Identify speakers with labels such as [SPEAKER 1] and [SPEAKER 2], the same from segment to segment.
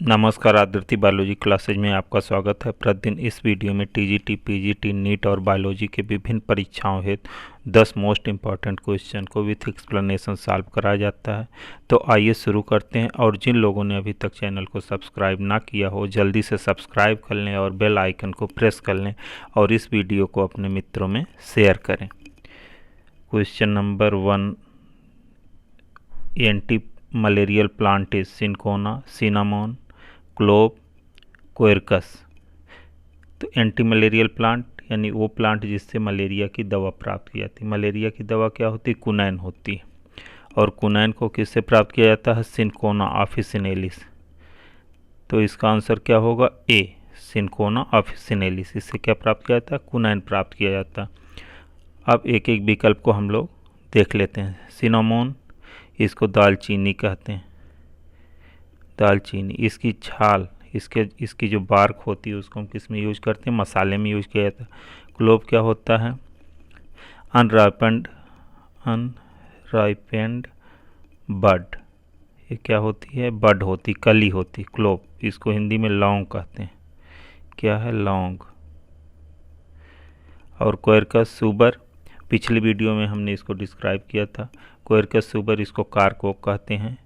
[SPEAKER 1] नमस्कार आदृति biology classes में आपका स्वागत है। प्रतिदिन इस वीडियो में टीजीटी, पीजीटी, नीट और बायोलॉजी के विभिन्न परीक्षाओं हेतु 10 मोस्ट इम्पॉर्टेंट क्वेश्चन को विथ एक्सप्लेनेशन सॉल्व कराया जाता है। तो आइए शुरू करते हैं। और जिन लोगों ने अभी तक चैनल को सब्सक्राइब ना किया हो जल्दी से सब्सक्राइब कर लें और बेल आइकन को प्रेस कर लें और इस वीडियो को अपने मित्रों में शेयर करें। Question number 1, anti malarial plant is cinchona, cinnamon, clove, quercus. तो एंटी मलेरियल प्लांट यानी वो प्लांट जिससे मलेरिया की दवा प्राप्त की जाती है। मलेरिया की दवा क्या होती है? कुनैन होती है। और कुनैन को किससे प्राप्त किया जाता है? Cinchona officinalis. तो इसका आंसर क्या होगा? ए, सिनकोना ऑफिसिनेलिस। इससे क्या प्राप्त किया जाता है? कुनैन प्राप्त किया जाता है। अब एक एक विकल्प को हम लोग देख लेते हैं। सिनामोन, इसको दालचीनी कहते हैं। दालचीनी, इसकी छाल, इसकी जो बार्क होती है उसको हम किस में यूज करते हैं? मसाले में यूज किया जाता है। क्लोव क्या होता है? अनराइपेंड बड। ये क्या होती है? बड होती, कली होती क्लोव। इसको हिंदी में लौंग कहते हैं। क्या है? लौंग। और कोयरकस सुबर, पिछली वीडियो में हमने इसको डिस्क्राइब किया था। कोयरकस सुबर, इसको कारकोक कहते हैं।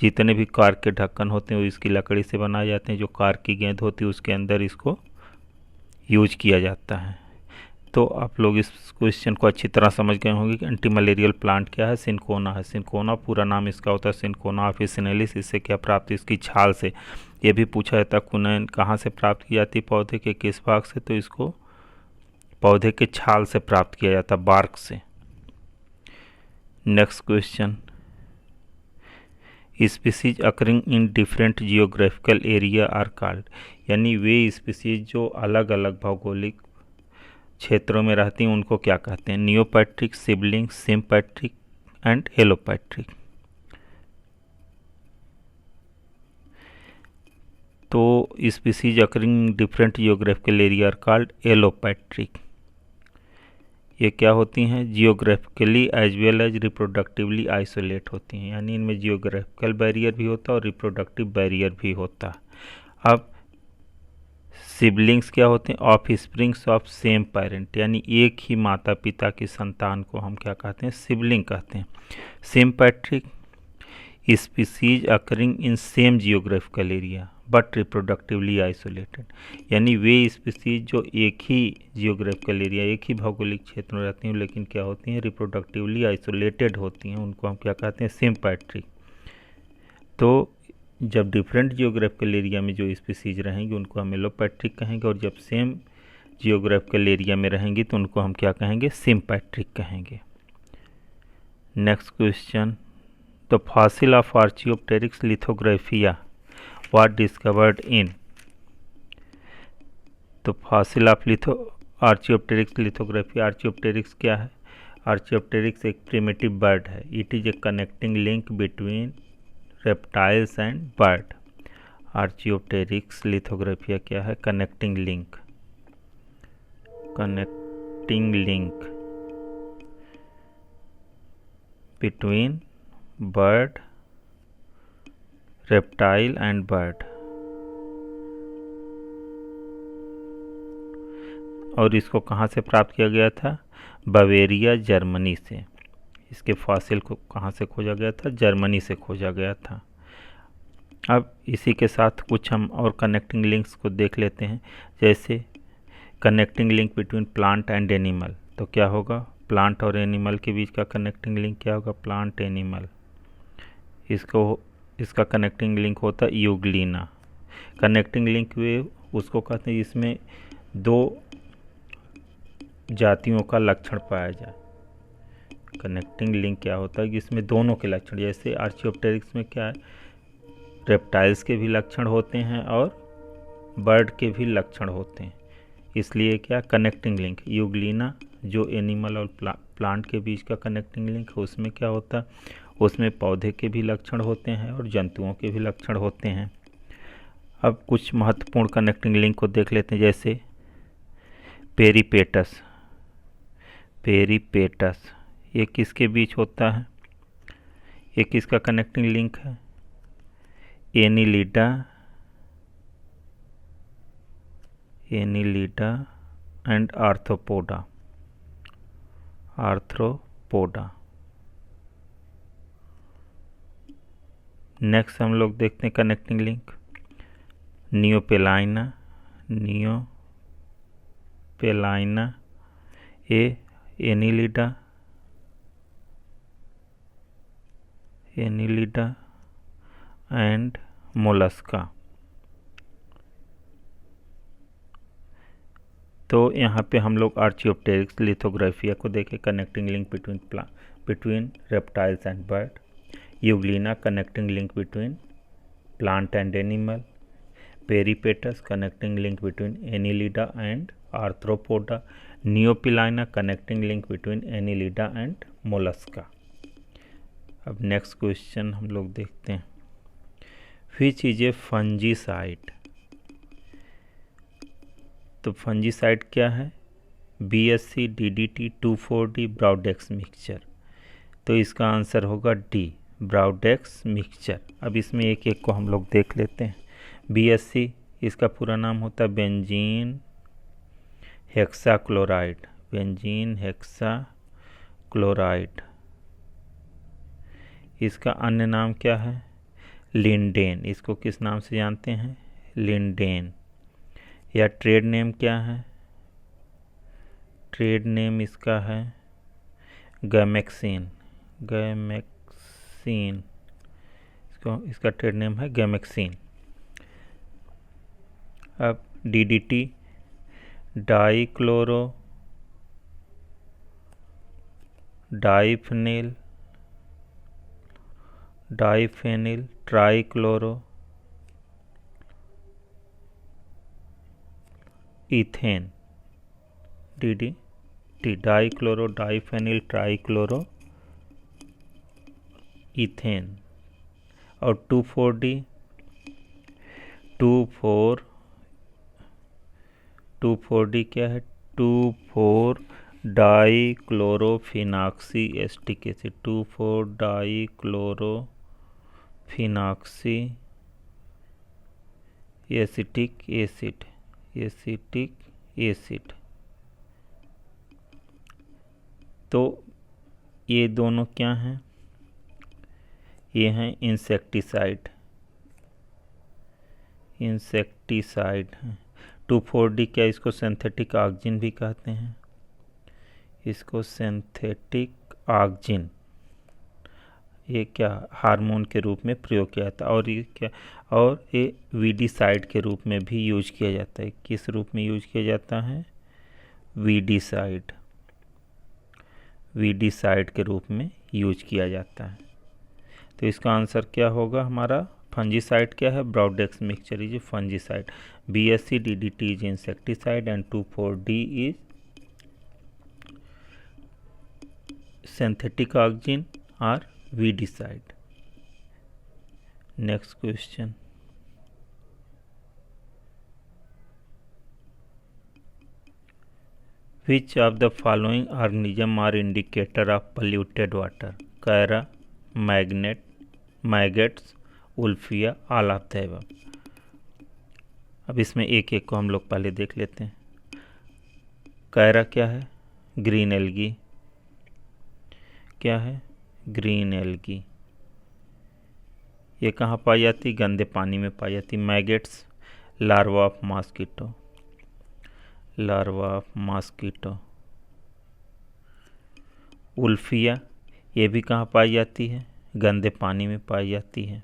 [SPEAKER 1] जितने भी कार के ढक्कन होते हैं वो इसकी लकड़ी से बनाए जाते हैं। जो कार की गेंद होती है उसके अंदर इसको यूज किया जाता है। तो आप लोग इस क्वेश्चन को अच्छी तरह समझ गए होंगे कि एंटी मलेरियल प्लांट क्या है? सिनकोना है। सिनकोना पूरा नाम इसका होता है सिनकोना ऑफिसिनेलिस। इससे क्या प्राप्त? इसकी छाल से। ये भी पूछा जाता है कुनैन कहाँ से प्राप्त की जाती है? पौधे के किस भाग से? तो इसको पौधे के छाल से प्राप्त किया जाता है, बार्क से। Next question, species occurring in different geographical area are called. यानी वे स्पीसीज जो अलग अलग भौगोलिक क्षेत्रों में रहती हैं उनको क्या कहते हैं? Neopatric, sibling, sympatric and allopatric. तो species occurring in different geographical area are called allopatric. ये क्या होती हैं? Geographically as well as reproductively isolate होती हैं। यानी इनमें जियोग्राफिकल बैरियर भी होता है और रिप्रोडक्टिव बैरियर भी होता है। अब सिबलिंग्स क्या होते हैं? Of springs of same parent, यानी एक ही माता पिता की संतान को हम क्या कहते हैं? सिबलिंग कहते हैं। Sympatric, species occurring in same geographical area but reproductively isolated. यानी वे स्पीसीज जो एक ही जियोग्राफिकल एरिया, एक ही भौगोलिक क्षेत्र में रहती हैं लेकिन क्या होती हैं? रिप्रोडक्टिवली आइसोलेटेड होती हैं। उनको हम क्या कहते हैं? सिम्पैट्रिक। तो जब डिफरेंट जियोग्राफिकल एरिया में जो स्पीसीज रहेंगी उनको हम एलोपैट्रिक कहेंगे, और जब सेम जियोग्राफिकल एरिया में रहेंगी तो उनको हम क्या कहेंगे? सिम्पैट्रिक कहेंगे। Next question, the fossil of archaeopteryx lithographica was discovered in। तो fossil of archaeopteryx lithography. Archaeopteryx क्या है? आर्चियोप्टेरिक्स एक प्रिमिटिव बर्ड है। It is a connecting link between reptiles and bird. Archaeopteryx lithographica क्या है? Connecting link. Connecting link between bird, reptile and bird. और इसको कहाँ से प्राप्त किया गया था? बवेरिया, जर्मनी से। इसके फॉसिल को कहाँ से खोजा गया था? जर्मनी से खोजा गया था। अब इसी के साथ कुछ हम और कनेक्टिंग लिंक्स को देख लेते हैं। जैसे connecting link between plant and animal. तो क्या होगा? प्लांट और एनिमल के बीच का कनेक्टिंग लिंक क्या होगा? Plant animal. इसका कनेक्टिंग लिंक होता है यूग्लिना। कनेक्टिंग लिंक वे उसको कहते हैं जिसमें दो जातियों का लक्षण पाया जाए। कनेक्टिंग लिंक क्या होता है? जिसमें दोनों के लक्षण, जैसे आर्चियोप्टेरिक्स में क्या है? रेप्टाइल्स के भी लक्षण होते हैं और बर्ड के भी लक्षण होते हैं। इसलिए क्या कनेक्टिंग लिंक? यूग्लिना जो एनिमल और प्लांट के बीच का कनेक्टिंग लिंक है उसमें क्या होता है? उसमें पौधे के भी लक्षण होते हैं और जंतुओं के भी लक्षण होते हैं। अब कुछ महत्वपूर्ण कनेक्टिंग लिंक को देख लेते हैं। जैसे पेरीपेटस। पेरीपेटस ये किसके बीच होता है? ये किसका कनेक्टिंग लिंक है? Annelida annelida and arthropoda. Next हम लोग देखते हैं connecting link. Neopilina annelida and mollusca. तो यहाँ पे हम लोग आर्चियोप्टेरिक्स लिथोग्राफिया को देखें, connecting link between reptiles and bird. Euglena, connecting link between plant and animal. Peripatus, connecting link between annelida and arthropoda. Neopilina, connecting link between annelida and mollusca. अब next question हम लोग देखते हैं, which is a fungicide. तो fungicide क्या है? BSC, DDT, 2,4-D, Bordeaux mixture. तो इसका आंसर होगा डी, ब्राउडेक्स मिक्सचर। अब इसमें एक एक को हम लोग देख लेते हैं। BSC, इसका पूरा नाम होता है बेंजीन हेक्साक्लोराइड। इसका अन्य नाम क्या है? लिंडेन। इसको किस नाम से जानते हैं? लिंडेन। या ट्रेड नेम क्या है? ट्रेड नेम इसका है गैमेक्सिन। इसका ट्रेड नेम है गैमेक्सिन। अब DDT, diphenyl trichloro ethane. DDT, dichloro diphenyl trichloro ethane. और 2,4-D, 2,4-D क्या है? Two four dichlorophenoxy acetic acid. Two four dichlorophenoxy acetic acid. तो ये दोनों क्या हैं? ये हैं इंसेक्टिसाइड हैं। 2,4-D क्या, इसको सिंथेटिक ऑक्सिन भी कहते हैं। इसको सिंथेटिक ऑक्सिन, ये क्या, हार्मोन के रूप में प्रयोग किया जाता है। और ये क्या, और ये वीडीसाइड के रूप में भी यूज किया जाता है। किस रूप में यूज किया जाता है? वीडीसाइड के रूप में यूज किया जाता है। तो इसका आंसर क्या होगा हमारा? फंजीसाइड क्या है? Bordeaux mixture is fungicide. BSC, DDT is insecticide and 2,4-D is synthetic oxygen or weedicide. Next question. Which of the following organism are indicator of polluted water? Chaera, maggots, उल्फिया, all of the above. अब इसमें एक एक को हम लोग पहले देख लेते हैं। कैरा क्या है? Green algae. क्या है? Green algae. ये कहाँ पाई जाती? गंदे पानी में पाई जाती। Maggots, larva of mosquito. Wolffia, ये भी कहाँ पाई जाती है? गंदे पानी में पाई जाती है।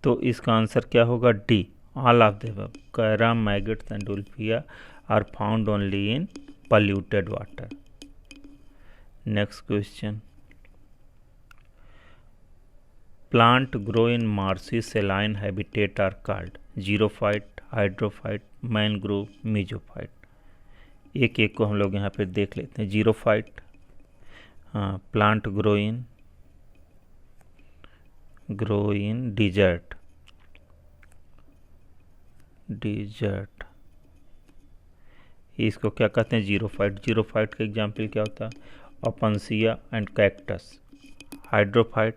[SPEAKER 1] तो इसका आंसर क्या होगा? D, all of the above. Chara, maggots and wolffia are found only in polluted water. Next question. Plant grow in marshy saline habitat are called xerophyte, hydrophyte, mangrove, mesophyte. एक एक को हम लोग यहाँ पे देख लेते हैं। xerophyte, हाँ, प्लांट ग्रो इन डिजर्ट। इसको क्या कहते हैं? जीरोफाइट का एग्जाम्पल क्या होता है? Opuntia and cactus. Hydrophyte,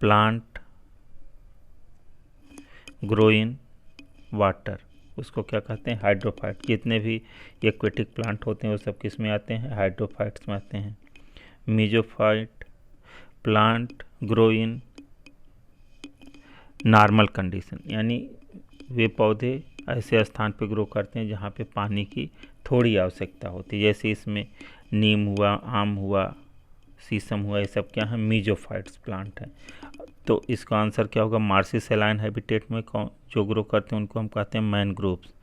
[SPEAKER 1] plant grow in water, उसको क्या कहते हैं, हाइड्रोफाइट। जितने भी एक्वेटिक प्लांट होते हैं वो सब किस में आते हैं, हाइड्रोफाइट्स में आते हैं। Mesophyte plant grow in normal condition, यानी वे पौधे ऐसे स्थान पर ग्रो करते हैं जहाँ पे पानी की थोड़ी आवश्यकता होती है। जैसे इसमें नीम हुआ, आम हुआ, शीशम हुआ, ये सब क्या है, मीजोफाइट्स प्लांट है। तो इसका आंसर क्या होगा, मार्सी सैलाइन हैबिटेट में कौन जो ग्रो करते हैं उनको हम कहते हैं मैनग्रोव्स।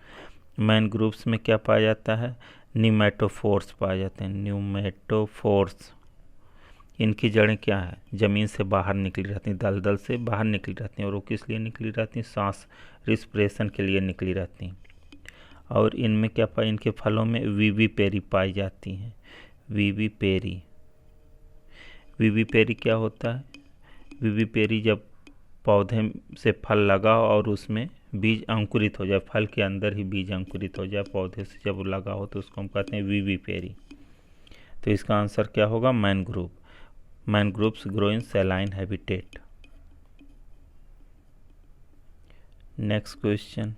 [SPEAKER 1] मैनग्रोव्स में क्या पाया जाता है, न्यूमेटोफोर्स पाए जाते हैं, न्यूमेटोफोर्स। इनकी जड़ें क्या है, ज़मीन से बाहर निकली रहती हैं, दलदल से बाहर निकली रहती हैं। और वो किस लिए निकली रहती हैं, सांस रिस्पिरेशन के लिए निकली रहती हैं। और इनमें क्या पाए, इनके फलों में विविपेरी पाई जाती हैं, विविपेरी। विविपेरी क्या होता है, विविपेरी जब पौधे से फल लगा और उसमें बीज अंकुरित हो जाए, फल के अंदर ही बीज अंकुरित हो जाए पौधे से जब लगा हो, तो उसको हम कहते हैं विविपेरी। तो इसका आंसर क्या होगा, mangrove. Mangroves grow in saline habitat. Next question,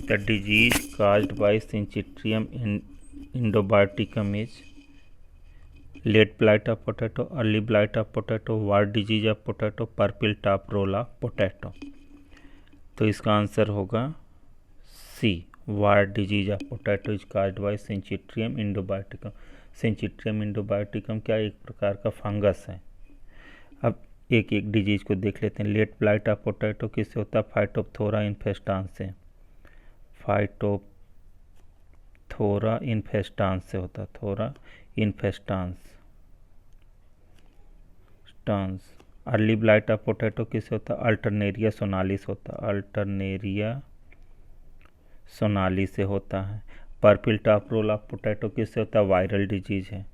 [SPEAKER 1] the disease caused by Syncytium indobaticum is late blight of potato, early blight of potato, wart disease of potato, purple top roll of potato। तो इसका answer होगा C, wart disease of potato is caused by synchytrium endobioticum. Synchytrium endobioticum क्या एक प्रकार का fungus है। अब एक एक डिजीज को देख लेते हैं। लेट ब्लाइट ऑफ पोटैटो किससे होता है, फाइटोप्थोरा इन्फेस्टांस से, फाइटोप्थोरा इन्फेस्टांस से होता है, थोरा infestans. Early blight of potato किससे होता है, अल्टरनेरिया सोनालिस होता है, अल्टरनेरिया सोनाली से होता है। Purple top roll of potato किससे होता है, वायरल डिजीज है।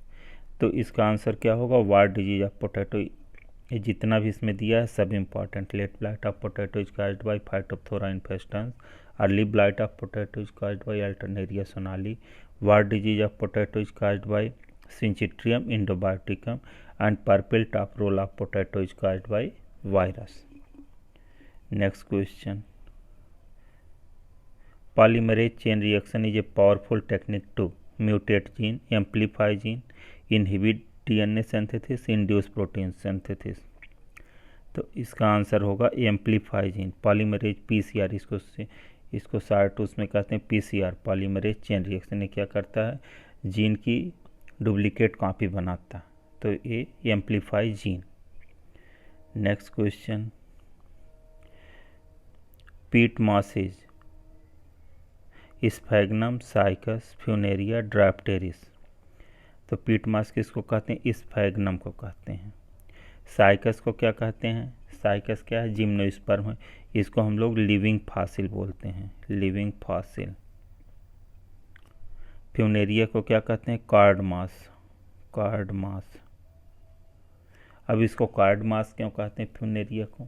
[SPEAKER 1] तो इसका आंसर क्या होगा, वार्ट डिजीज ऑफ पोटैटो। ये जितना भी इसमें दिया है सब important. Late blight of potato is caused by phytophthora infestans, early blight of potato is caused by alternaria सोनाली, wart disease of potato is caused by synchytrium endobioticum and purple top roll of potato is caused by virus. Next question, polymerase chain reaction is a powerful technique to mutate gene, amplify gene, inhibit DNA synthesis, induce protein synthesis। तो इसका answer होगा amplify gene, polymerase PCR. इसको short उसमें कहते हैं PCR, polymerase chain reaction. ये क्या करता है, जीन की डुप्लीकेट कॉपी बनाता है, तो ये एम्पलीफाई जीन। नेक्स्ट क्वेश्चन, पीट मॉसेज स्फैग्नम, साइकस, फ्यूनेरिया, ड्राफ्टेरिस। तो पीट मास किसको कहते हैं, स्फैग्नम को कहते हैं। साइकस को क्या कहते हैं, साइकस क्या है, जिम्नोस्पर्म है। इसको हम लोग लिविंग फॉसिल बोलते हैं, लिविंग फॉसिल। फ्यूनेरिया को क्या कहते हैं, कार्ड मास, कार्ड मास। अब इसको कार्ड मास क्यों कहते हैं फ्यूनेरिया को,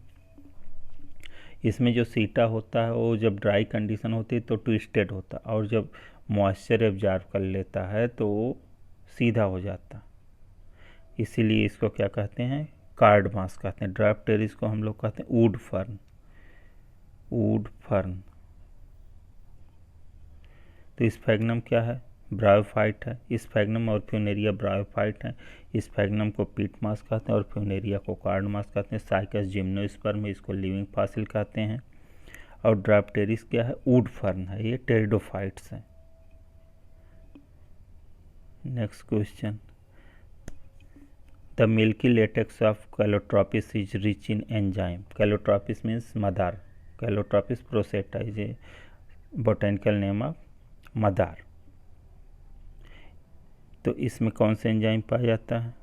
[SPEAKER 1] इसमें जो सीटा होता है वो जब ड्राई कंडीशन होती है तो ट्विस्टेड होता है, और जब मॉइस्चर एब्जॉर्ब कर लेता है तो वो सीधा हो जाता, इसीलिए इसको क्या कहते हैं, कार्ड मास कहते हैं। ड्राफ्टेरिस को हम लोग कहते हैं वुड फर्न, वुड फर्न। तो स्फैग्नम क्या है, ब्रायोफाइट है। स्फैग्नम और फ्यूनेरिया ब्रायोफाइट है। स्फैग्नम को पीट मास कहते हैं और फ्यूनेरिया को कार्ड मास कहते हैं। साइकस जिम्नोस्पर्म है, इसको लिविंग फॉसिल कहते हैं। और ड्राफ्टेरिस क्या है, वुड फर्न है, ये टेरिडोफाइट्स हैं। Next question, the milky latex of calotropis is rich in enzyme. Calotropis means madar, calotropis procera is a botanical name of madar. तो इसमें कौन सा एंजाइम पाया जाता है,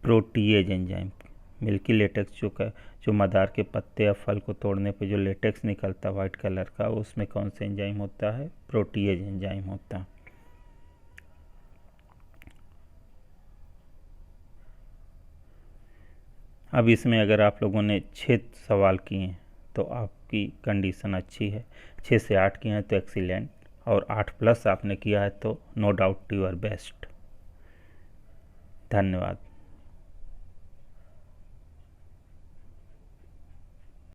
[SPEAKER 1] प्रोटीएज एंजाइम। मिल्की लेटेक्स जो मदार के पत्ते या फल को तोड़ने पे जो लेटेक्स निकलता है वाइट कलर का, उसमें कौन सा एंजाइम होता है, प्रोटीएज एंजाइम होता है। अब इसमें अगर आप लोगों ने 6 सवाल किए हैं तो आपकी कंडीशन अच्छी है, 6 से 8 किए हैं तो एक्सीलेंट, और 8+ आपने किया है तो no doubt you are best. धन्यवाद।